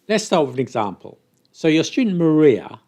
Let's start with an example. So your student Maria,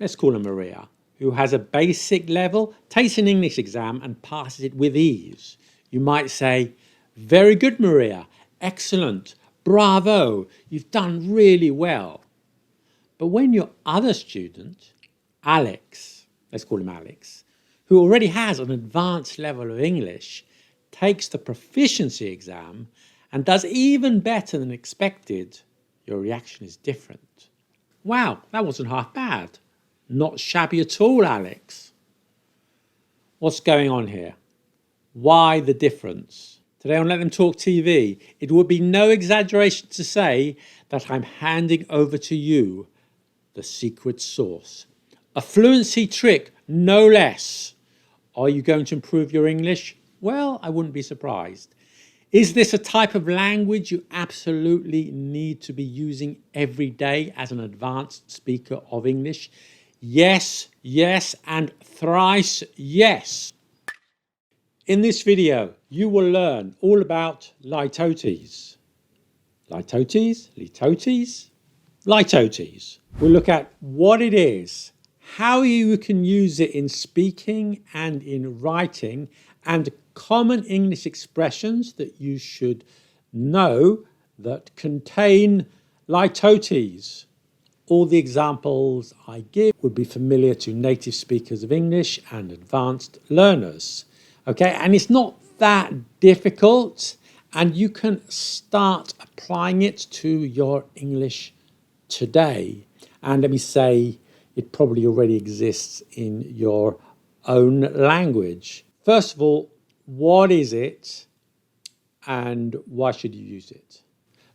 let's call her Maria, who has a basic level, takes an English exam and passes it with ease. You might say, very good, Maria, excellent, bravo, you've done really well. But when your other student, Alex, let's call him Alex, who already has an advanced level of English, takes the proficiency exam and does even better than expected, your reaction is different. Wow, that wasn't half bad. Not shabby at all, Alex. What's going on here? Why the difference? Today on Let Them Talk TV, it would be no exaggeration to say that I'm handing over to you the secret sauce. A fluency trick, no less. Are you going to improve your English? Well, I wouldn't be surprised. Is this a type of language you absolutely need to be using every day as an advanced speaker of English? Yes, yes, and thrice yes. In this video, you will learn all about litotes. Litotes? Litotes? Litotes. We'll look at what it is, how you can use it in speaking and in writing, and common English expressions that you should know that contain litotes. All the examples I give would be familiar to native speakers of English and advanced learners. Okay, and it's not that difficult, and you can start applying it to your English today. And let me say, it probably already exists in your own language. First of all, what is it and why should you use it?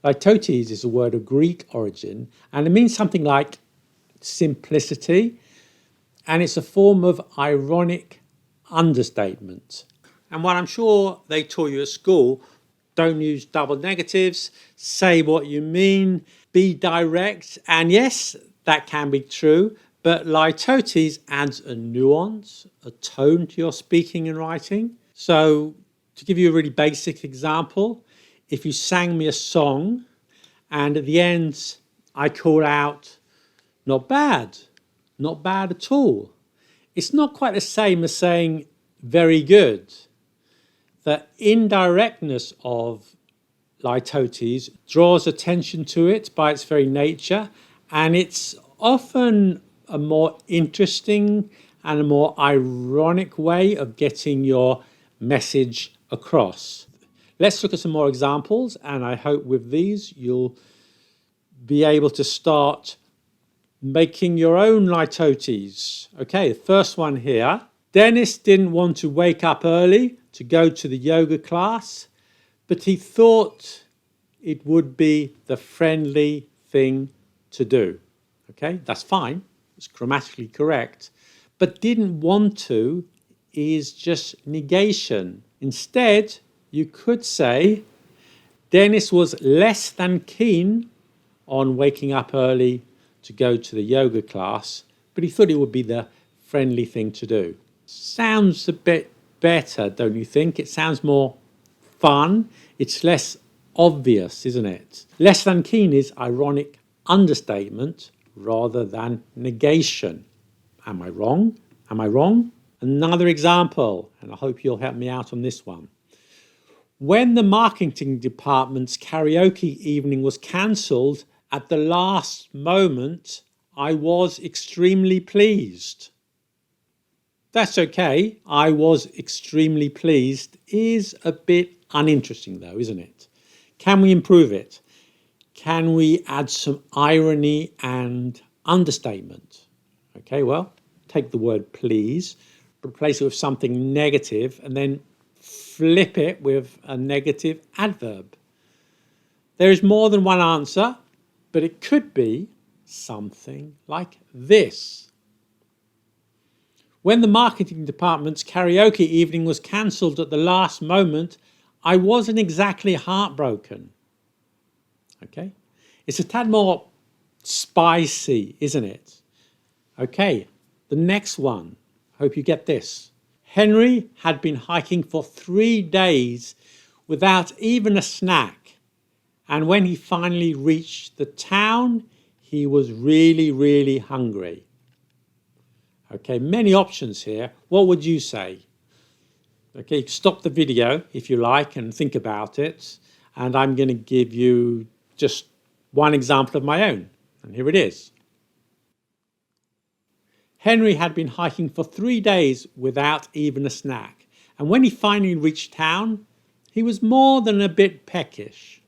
Litotes is a word of Greek origin and it means something like simplicity, and it's a form of ironic understatement. And while I'm sure they taught you at school, don't use double negatives, say what you mean, be direct, and yes, that can be true, but litotes adds a nuance, a tone to your speaking and writing. So to give you a really basic example, if you sang me a song and at the end I call out, not bad at all. It's not quite the same as saying very good. The indirectness of litotes draws attention to it by its very nature, and it's often a more interesting and a more ironic way of getting your message across. Let's look at some more examples, and I hope with these you'll be able to start making your own litotes. Okay, the first one here. Dennis didn't want to wake up early to go to the yoga class, but he thought it would be the friendly thing to do. Okay, that's fine. It's grammatically correct. But didn't want to is just negation. Instead, you could say Dennis was less than keen on waking up early to go to the yoga class, but he thought it would be the friendly thing to do. Sounds a bit better, don't you think? It sounds more fun. It's less obvious, isn't it? Less than keen is ironic understatement rather than negation. Am I wrong? Am I wrong? Another example, and I hope you'll help me out on this one. When the marketing department's karaoke evening was cancelled at the last moment, I was extremely pleased. That's okay. I was extremely pleased is a bit uninteresting though, isn't it? Can we improve it? Can we add some irony and understatement? Okay, well, take the word please, replace it with something negative, and then flip it with a negative adverb. There is more than one answer, but it could be something like this. When the marketing department's karaoke evening was cancelled at the last moment, I wasn't exactly heartbroken. Okay? It's a tad more spicy, isn't it? Okay, the next one. Hope you get this. Henry had been hiking for 3 days without even a snack, And when he finally reached the town, he was really, really hungry. Okay, many options here. What would you say? Okay, stop the video if you like and think about it. And I'm going to give you just one example of my own. And here it is. Henry had been hiking for 3 days without even a snack. And when he finally reached town, he was more than a bit peckish.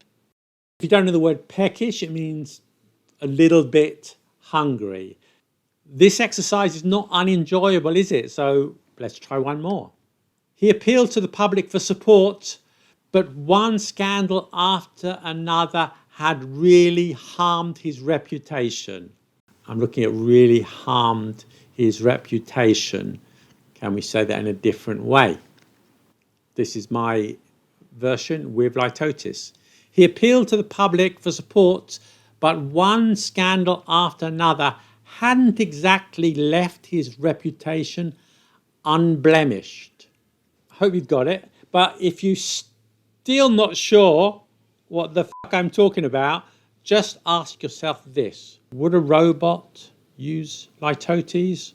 If you don't know the word peckish, it means a little bit hungry. This exercise is not unenjoyable, is it? So let's try one more. He appealed to the public for support, but one scandal after another had really harmed his reputation. I'm looking at really harmed his reputation. Can we say that in a different way? This is my version with litotes. He appealed to the public for support, but one scandal after another hadn't exactly left his reputation unblemished. Hope you've got it. But if you're still not sure what the fuck I'm talking about, just ask yourself this. Would a robot use litotes?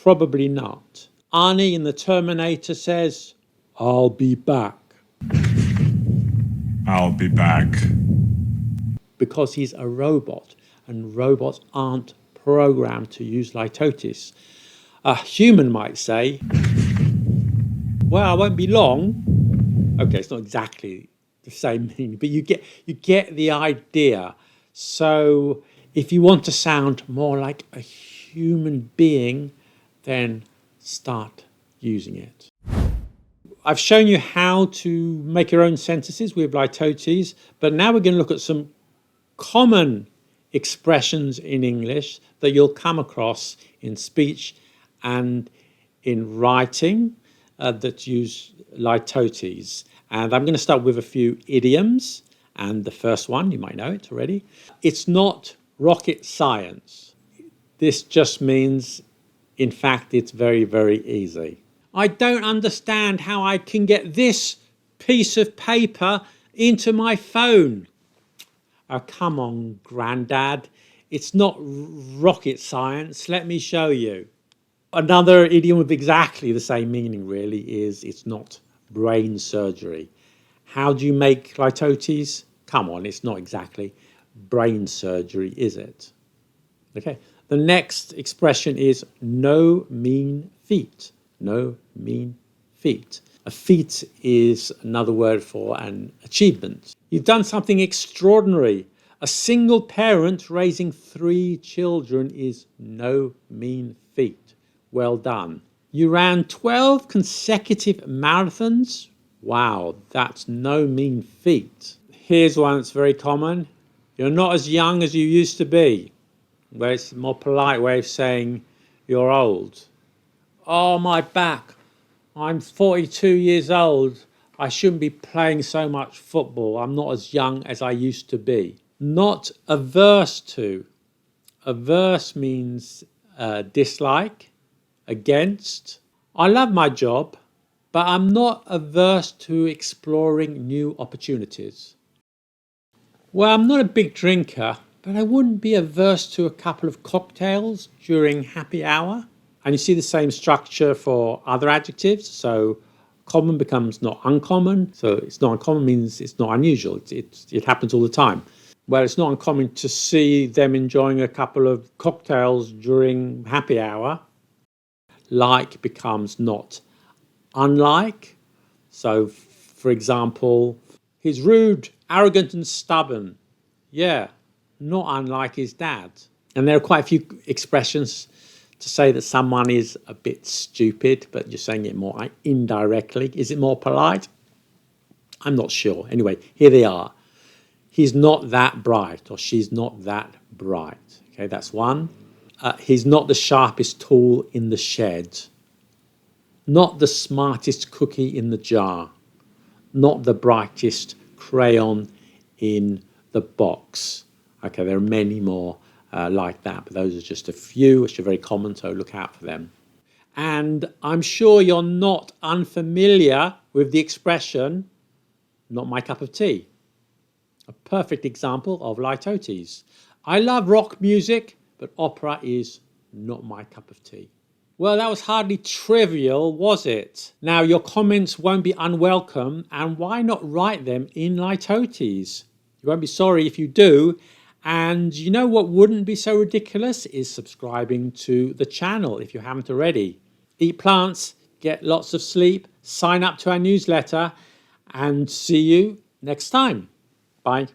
Probably not. Arnie in the Terminator says, "I'll be back." I'll be back. Because he's a robot, and robots aren't programmed to use litotes. A human might say, "Well, I won't be long." Okay, it's not exactly the same meaning, but you get the idea. So if you want to sound more like a human being, then start using it. I've shown you how to make your own sentences with litotes, but now we're going to look at some common expressions in English that you'll come across in speech and in writing that use litotes. And I'm going to start with a few idioms. And the first one, you might know it already. It's not rocket science. This just means, in fact, it's very, very easy. I don't understand how I can get this piece of paper into my phone. Oh, come on, Grandad. It's not rocket science. Let me show you. Another idiom with exactly the same meaning, really, is it's not brain surgery. How do you make litotes? Come on, it's not exactly brain surgery, is it? Okay. The next expression is no mean feat. No mean feat. A feat is another word for an achievement. You've done something extraordinary. A single parent raising 3 children is no mean feat. Well done. You ran 12 consecutive marathons. Wow, that's no mean feat. Here's one that's very common. You're not as young as you used to be. Where it's a more polite way of saying you're old. Oh, my back. I'm 42 years old. I shouldn't be playing so much football. I'm not as young as I used to be. Not averse to. Averse means dislike, against. I love my job, but I'm not averse to exploring new opportunities. Well, I'm not a big drinker, but I wouldn't be averse to a couple of cocktails during happy hour. And you see the same structure for other adjectives. So common becomes not uncommon. So it's not uncommon means it's not unusual. It happens all the time. Well, it's not uncommon to see them enjoying a couple of cocktails during happy hour. Like becomes not unlike. So, for example, he's rude, arrogant and stubborn. Yeah, not unlike his dad. And there are quite a few expressions to say that someone is a bit stupid, but you're saying it more indirectly. Is it more polite? I'm not sure. Anyway, here they are. He's not that bright, or she's not that bright. Okay, that's one. He's not the sharpest tool in the shed. Not the smartest cookie in the jar. Not the brightest crayon in the box. Okay, there are many more like that, but those are just a few which are very common, so look out for them. And I'm sure you're not unfamiliar with the expression, not my cup of tea. A perfect example of litotes. I love rock music, but opera is not my cup of tea. Well, that was hardly trivial, was it? Now, your comments won't be unwelcome, and why not write them in litotes? You won't be sorry if you do. And you know what wouldn't be so ridiculous is subscribing to the channel if you haven't already. Eat plants, get lots of sleep, sign up to our newsletter, and see you next time. Bye.